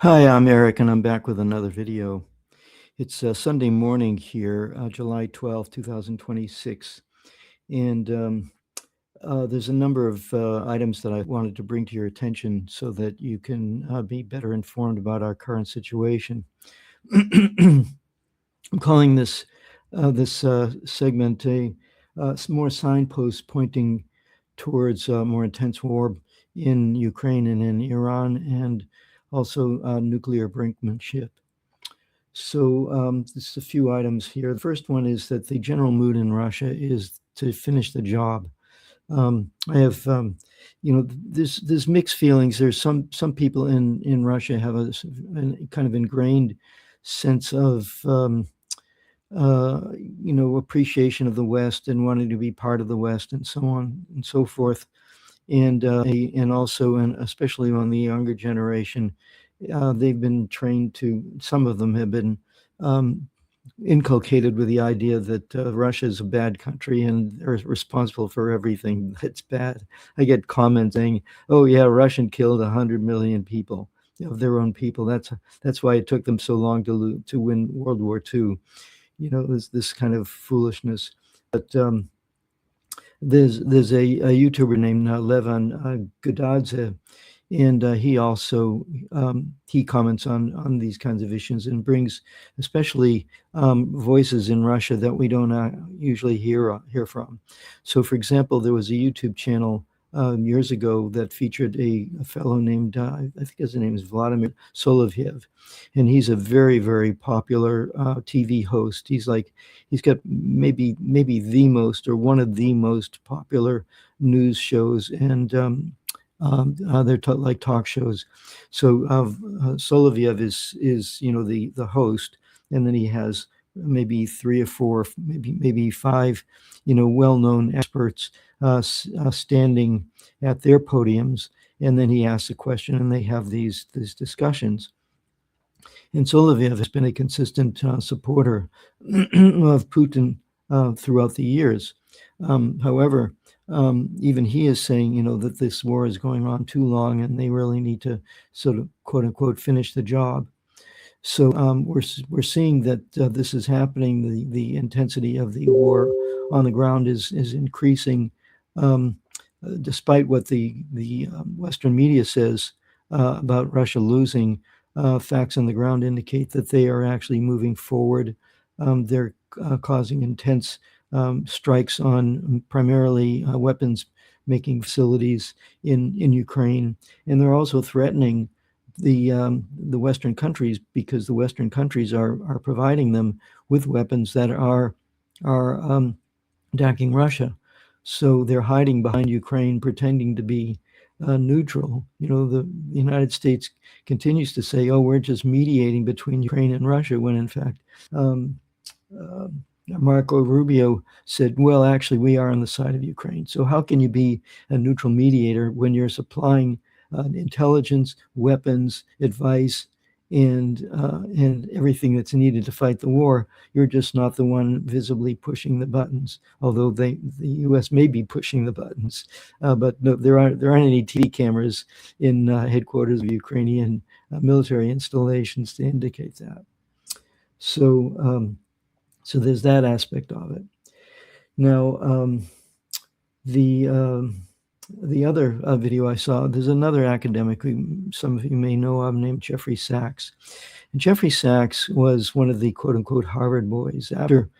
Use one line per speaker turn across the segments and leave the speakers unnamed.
Hi, I'm Eric, and I'm back with another video. It's Sunday morning here, July 12th, 2026, and there's a number of items that I wanted to bring to your attention so that you can be better informed about our current situation. I'm calling this segment a more signposts pointing towards more intense war in Ukraine and in Iran, and also nuclear brinkmanship. So just a few items here. The first one is that the general mood in Russia is to finish the job. I have, there's mixed feelings. There's some people in Russia have a kind of ingrained sense of appreciation of the West and wanting to be part of the West and so on and so forth. And also, and especially on the younger generation, they've been trained to. Some of them have been um, inculcated with the idea that Russia is a bad country and they're responsible for everything that's bad. I get comments saying, "Oh yeah, Russia killed 100 million people of their own people. That's why it took them so long to win World War II." This kind of foolishness. But there's a YouTuber named Levan Godadze, and he also he comments on these kinds of issues and brings especially voices in Russia that we don't usually hear from. So, for example, there was a YouTube channel years ago that featured a fellow named I think his name is Vladimir Solovyev, and he's a very, very popular TV host. He's got maybe the most or one of the most popular news shows, and they're like talk shows. So Solovyev is the host, and then he has maybe three or four, maybe five, well-known experts standing at their podiums, and then he asks a question, and they have these discussions. And Solovyev has been a consistent supporter of Putin throughout the years. However, even he is saying, that this war is going on too long and they really need to sort of, quote unquote, finish the job. So we're seeing that this is happening. The intensity of the war on the ground is increasing, despite what the Western media says about Russia losing. Facts on the ground indicate that they are actually moving forward. They're causing intense strikes on primarily weapons-making facilities in Ukraine, and they're also threatening the Western countries, because the Western countries are providing them with weapons that are attacking Russia. So they're hiding behind Ukraine, pretending to be neutral. The United States continues to say, "Oh, we're just mediating between Ukraine and Russia," when in fact, Marco Rubio said, "Well, actually, we are on the side of Ukraine." So how can you be a neutral mediator when you're supplying intelligence, weapons, advice, and everything that's needed to fight the war? You're just not the one visibly pushing the buttons, although the U.S. may be pushing the buttons. But no, there aren't any TV cameras in headquarters of Ukrainian military installations to indicate that. So there's that aspect of it. Now, the other video I saw, there's another academic who some of you may know of named Jeffrey Sachs. And Jeffrey Sachs was one of the quote-unquote Harvard boys. After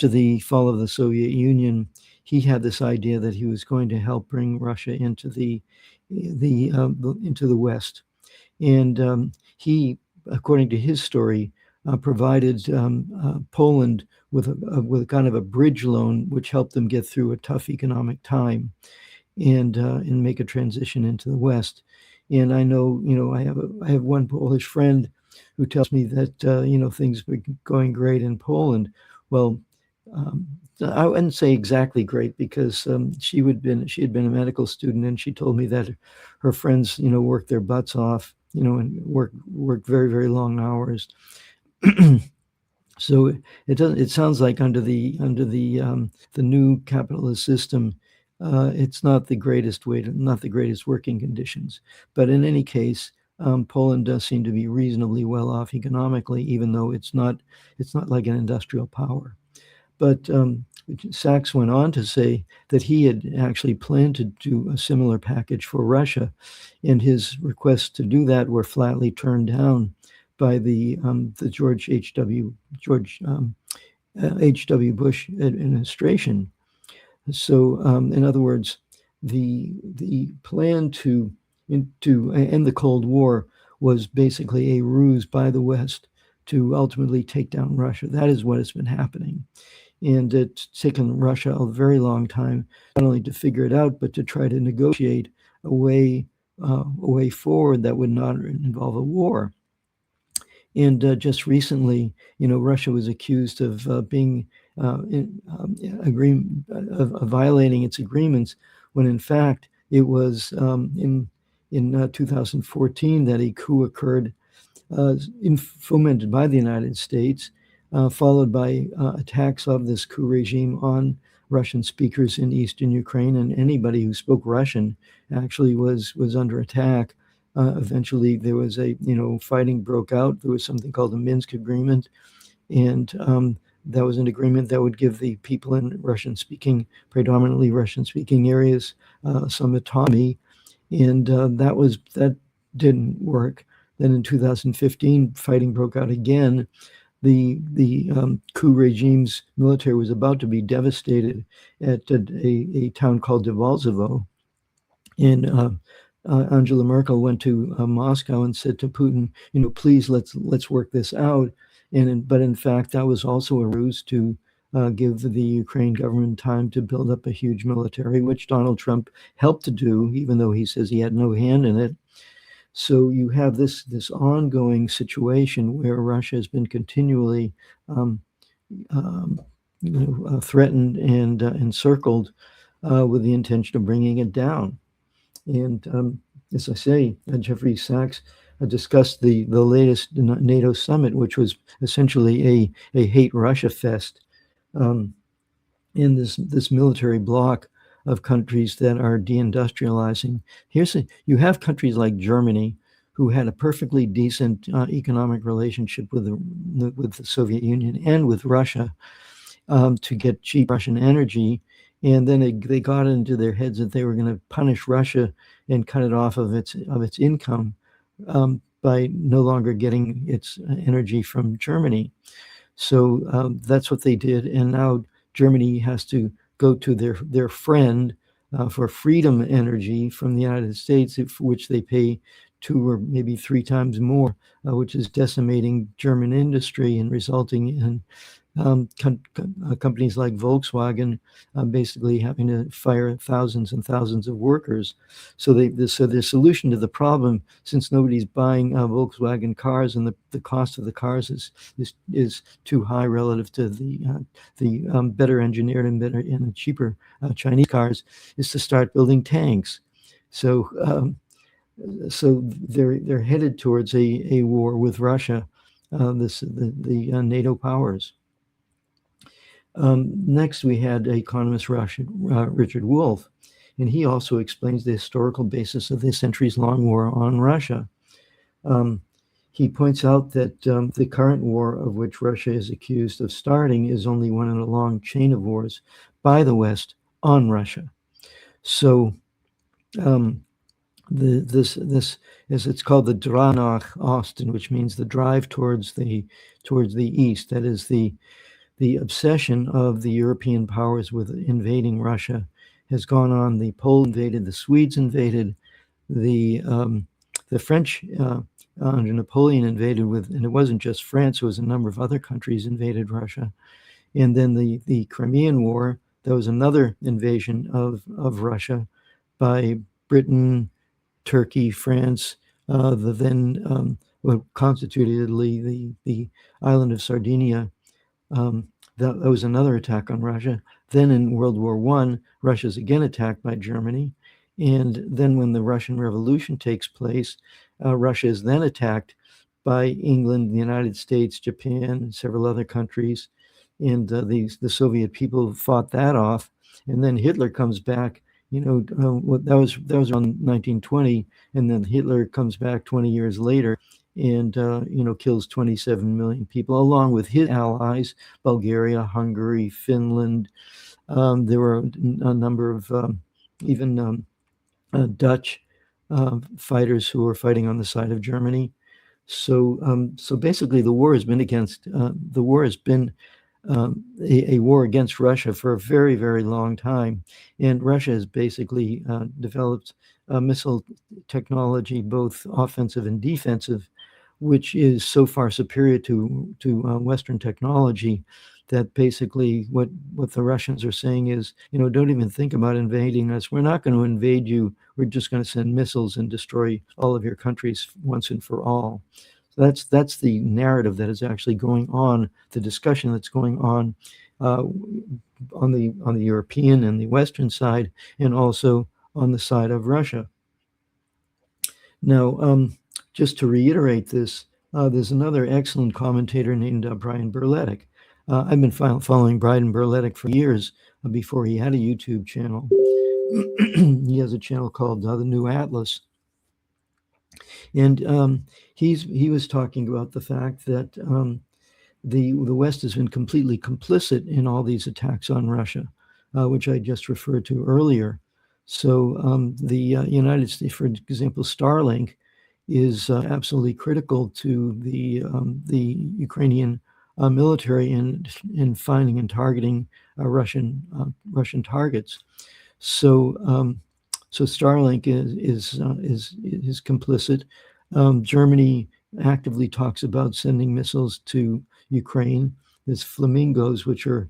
the fall of the Soviet Union, he had this idea that he was going to help bring Russia into the West. And he, according to his story, provided Poland with kind of a bridge loan, which helped them get through a tough economic time and make a transition into the West. And I know, I have one Polish friend who tells me that things were going great in Poland. Well, I wouldn't say exactly great, because she had been a medical student, and she told me that her friends, worked their butts off, and worked very, very long hours. So it sounds like under the new capitalist system, it's not the greatest working conditions. But in any case, Poland does seem to be reasonably well off economically, even though it's not like an industrial power. But Sachs went on to say that he had actually planned to do a similar package for Russia, and his requests to do that were flatly turned down by the George H.W. Bush administration. So, in other words, the plan to end the Cold War was basically a ruse by the West to ultimately take down Russia. That is what has been happening. And it's taken Russia a very long time, not only to figure it out, but to try to negotiate a way forward that would not involve a war. And just recently, Russia was accused of violating its agreements, when in fact it was in 2014 that a coup occurred, fomented by the United States, followed by attacks of this coup regime on Russian speakers in eastern Ukraine, and anybody who spoke Russian actually was under attack. Eventually, there was fighting broke out. There was something called the Minsk Agreement, and that was an agreement that would give the people in predominantly Russian-speaking areas some autonomy, and that didn't work. Then in 2015, fighting broke out again. The coup regime's military was about to be devastated at a town called Debaltsevo, and Angela Merkel went to Moscow and said to Putin, please let's work this out. But in fact, that was also a ruse to give the Ukraine government time to build up a huge military, which Donald Trump helped to do, even though he says he had no hand in it. So you have this ongoing situation where Russia has been continually threatened and encircled with the intention of bringing it down. And as I say, Jeffrey Sachs discussed the latest NATO summit, which was essentially a hate Russia fest in this military bloc of countries that are deindustrializing. You have countries like Germany, who had a perfectly decent economic relationship with the Soviet Union and with Russia to get cheap Russian energy. And then they got into their heads that they were going to punish Russia and cut it off of its income by no longer getting its energy from Germany. So that's what they did. And now Germany has to go to their friend for Freedom Energy from the United States, for which they pay 2 or maybe 3 times more, which is decimating German industry and resulting in companies like Volkswagen basically having to fire thousands and thousands of workers. So the solution to the problem, since nobody's buying Volkswagen cars and the cost of the cars is too high relative to the better engineered and cheaper Chinese cars, is to start building tanks. So they're headed towards a war with Russia, the NATO powers. Next, we had economist Richard Wolff, and he also explains the historical basis of the centuries-long war on Russia. He points out that the current war of which Russia is accused of starting is only one in a long chain of wars by the West on Russia. So this as it's called the Drang nach Osten, which means the drive towards the east. That is the obsession of the European powers with invading Russia has gone on. The Poles invaded, the Swedes invaded, the French under Napoleon invaded and it wasn't just France, it was a number of other countries invaded Russia. And then the Crimean War, that was another invasion of Russia by Britain, Turkey, France, the then what constituted Italy, the island of Sardinia. That was another attack on Russia. Then in World War I, Russia's again attacked by Germany. And then when the Russian Revolution takes place, Russia is then attacked by England, the United States, Japan, and several other countries. And the Soviet people fought that off. And then Hitler comes back that was around 1920, and then Hitler comes back 20 years later and kills 27 million people, along with his allies, Bulgaria, Hungary, Finland. There were a number of even Dutch fighters who were fighting on the side of Germany. So basically, the war has been a war against Russia for a very, very long time. And Russia has basically developed missile technology, both offensive and defensive, which is so far superior to Western technology that basically what the Russians are saying is, don't even think about invading us. We're not going to invade you. We're just going to send missiles and destroy all of your countries once and for all. That's the narrative that is actually going on, the discussion that's going on on the European and the Western side, and also on the side of Russia. Now, just to reiterate this, there's another excellent commentator named Brian Berletic. I've been following Brian Berletic for years before he had a YouTube channel. He has a channel called The New Atlas. And he was talking about the fact that the West has been completely complicit in all these attacks on Russia, which I just referred to earlier. So the United States, for example, Starlink is absolutely critical to the Ukrainian military in finding and targeting Russian targets. So Starlink is complicit. Germany actively talks about sending missiles to Ukraine. There's Flamingos, which are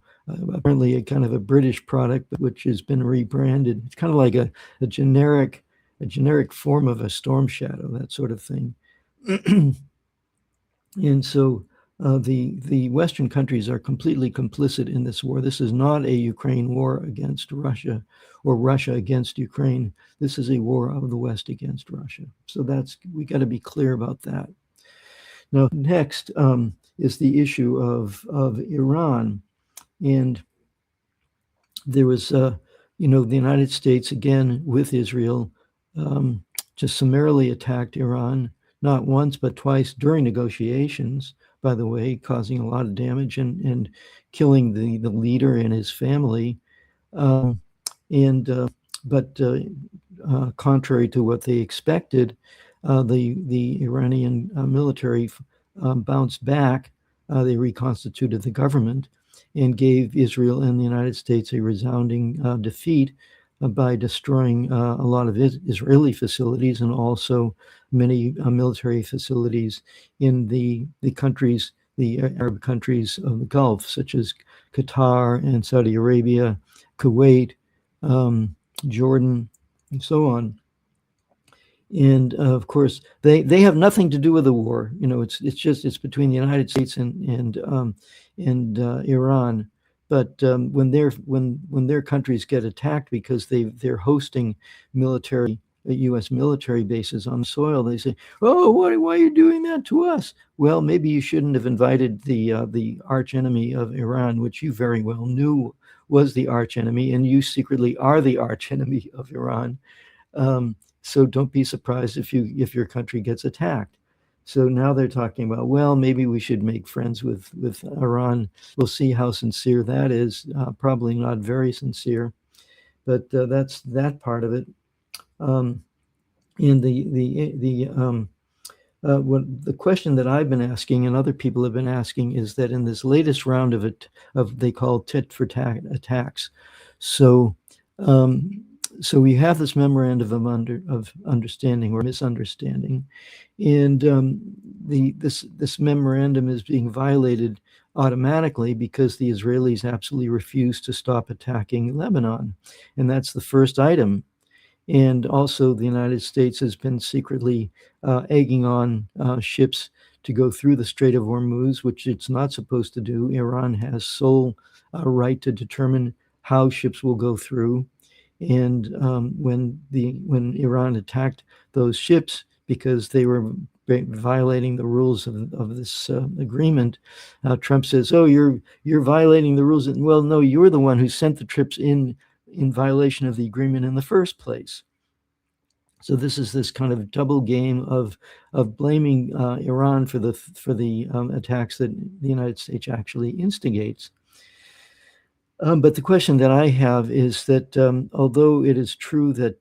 apparently a kind of a British product, but which has been rebranded. It's kind of like a generic form of a Storm Shadow, that sort of thing. And so the Western countries are completely complicit in this war. This is not a Ukraine war against Russia or Russia against Ukraine. This is a war of the West against Russia. So we got to be clear about that. Now, next is the issue of Iran. And there was, the United States, again, with Israel, just summarily attacked Iran, not once, but twice during negotiations, by the way, causing a lot of damage and killing the leader and his family. But contrary to what they expected, the Iranian military bounced back. They reconstituted the government and gave Israel and the United States a resounding defeat by destroying a lot of Israeli facilities and also many military facilities in the Arab countries of the Gulf, such as Qatar and Saudi Arabia, Kuwait, Jordan, and so on. And of course, they have nothing to do with the war. It's between the United States and Iran. But when their countries get attacked because they're hosting U.S. military bases on soil, they say, "Oh, why are you doing that to us?" Well, maybe you shouldn't have invited the arch enemy of Iran, which you very well knew was the arch enemy, and you secretly are the arch enemy of Iran. So don't be surprised if your country gets attacked. So now they're talking about, well, maybe we should make friends with Iran. We'll see how sincere that is. Probably not very sincere, but that's that part of it. And the question that I've been asking and other people have been asking is that in this latest round of they call tit for tat attacks. So we have this memorandum of understanding or misunderstanding, and this memorandum is being violated automatically because the Israelis absolutely refuse to stop attacking Lebanon, and that's the first item. And also, the United States has been secretly egging on ships to go through the Strait of Hormuz, which it's not supposed to do. Iran has sole right to determine how ships will go through. And when Iran attacked those ships because they were violating the rules of this agreement, Trump says, "Oh, you're violating the rules." Well, no, you're the one who sent the ships in in violation of the agreement in the first place. So this kind of double game of blaming Iran for the attacks that the United States actually instigates. But the question that I have is that although it is true that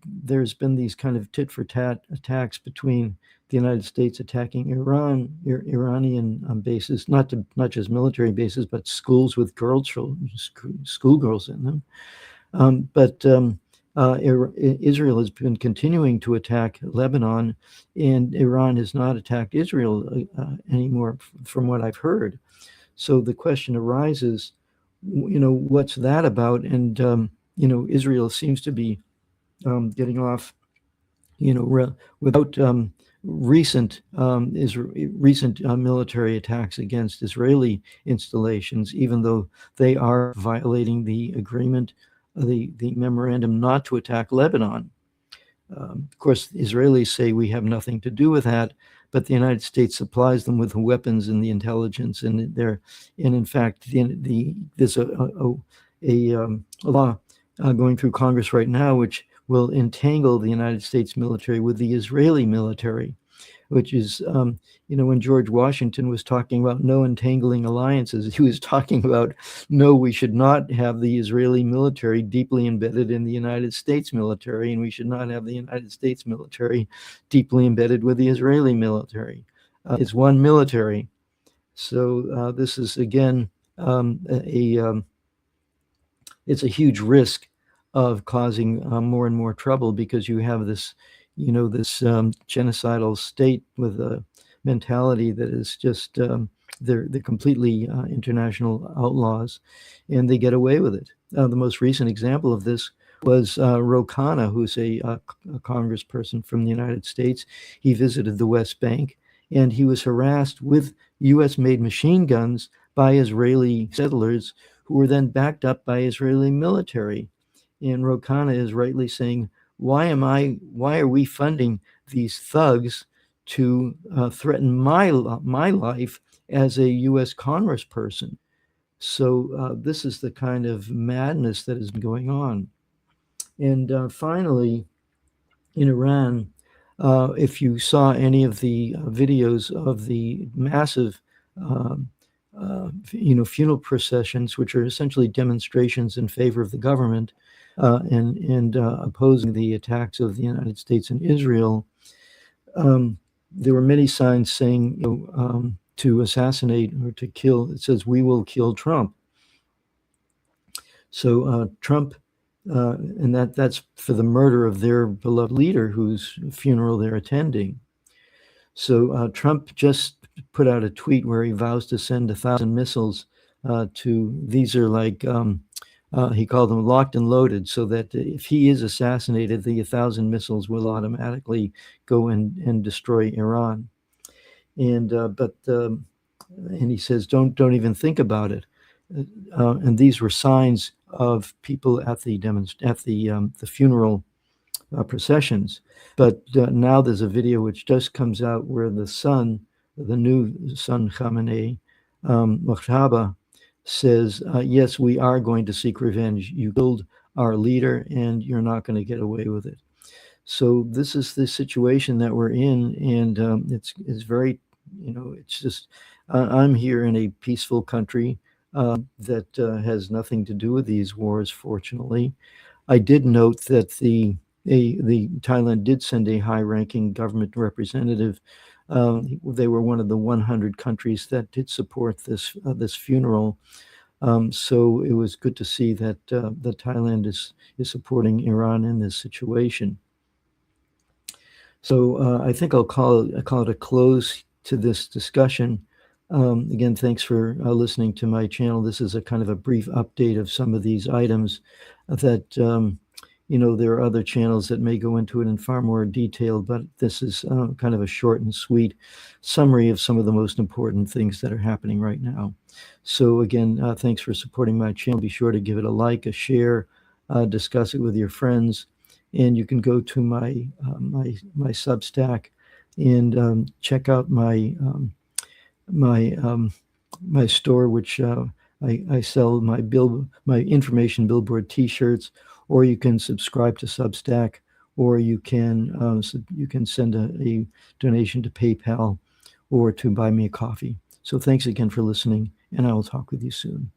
there's been these kind of tit for tat attacks between the United States attacking Iranian bases, not just military bases, but schools with schoolgirls in them. But Israel has been continuing to attack Lebanon, and Iran has not attacked Israel anymore, from what I've heard. So the question arises, what's that about? And Israel seems to be getting off, without recent military attacks against Israeli installations, even though they are violating the agreement, the memorandum not to attack Lebanon. Of course, the Israelis say we have nothing to do with that, but the United States supplies them with the weapons and the intelligence, and in fact, there's a law going through Congress right now which will entangle the United States military with the Israeli military, which is, when George Washington was talking about no entangling alliances, he was talking about, no, we should not have the Israeli military deeply embedded in the United States military, and we should not have the United States military deeply embedded with the Israeli military. It's one military. So this is, again, it's a huge risk of causing more and more trouble, because you have this genocidal state with a mentality that is just they're completely international outlaws, and they get away with it. The most recent example of this was Ro Khanna, who's a congressperson from the United States. He visited the West Bank, and he was harassed with U.S.-made machine guns by Israeli settlers, who were then backed up by Israeli military. And Ro Khanna is rightly saying, why are we funding these thugs to threaten my life as a U.S. congressperson? So this is the kind of madness that is going on. And finally, in Iran, if you saw any of the videos of the massive funeral processions, which are essentially demonstrations in favor of the government, and opposing the attacks of the United States and Israel, there were many signs saying to assassinate or to kill. It says, "We will kill Trump." So Trump, and that's for the murder of their beloved leader, whose funeral they're attending. So Trump just put out a tweet where he vows to send 1,000 missiles to. These are like. He called them locked and loaded, so that if he is assassinated, the 1,000 missiles will automatically go and destroy Iran. And he says, don't even think about it. And these were signs of people at the funeral processions. But now there's a video which just comes out where the new son Khamenei, Mojtaba, says, yes, we are going to seek revenge. You killed our leader, and you're not going to get away with it. So this is the situation that we're in, and it's very, it's just, I'm here in a peaceful country that has nothing to do with these wars, fortunately. I did note that the Thailand did send a high-ranking government representative. They were one of the 100 countries that did support this funeral. So it was good to see that Thailand is supporting Iran in this situation. So I think I'll call it a close to this discussion. Again, thanks for listening to my channel. This is a kind of a brief update of some of these items that there are other channels that may go into it in far more detail, but this is kind of a short and sweet summary of some of the most important things that are happening right now. So again, thanks for supporting my channel. Be sure to give it a like, a share, discuss it with your friends, and you can go to my Substack and check out my store, which I sell my information billboard T-shirts, or you can subscribe to Substack, or you can send a donation to PayPal, or to buy me a coffee. So thanks again for listening, and I will talk with you soon.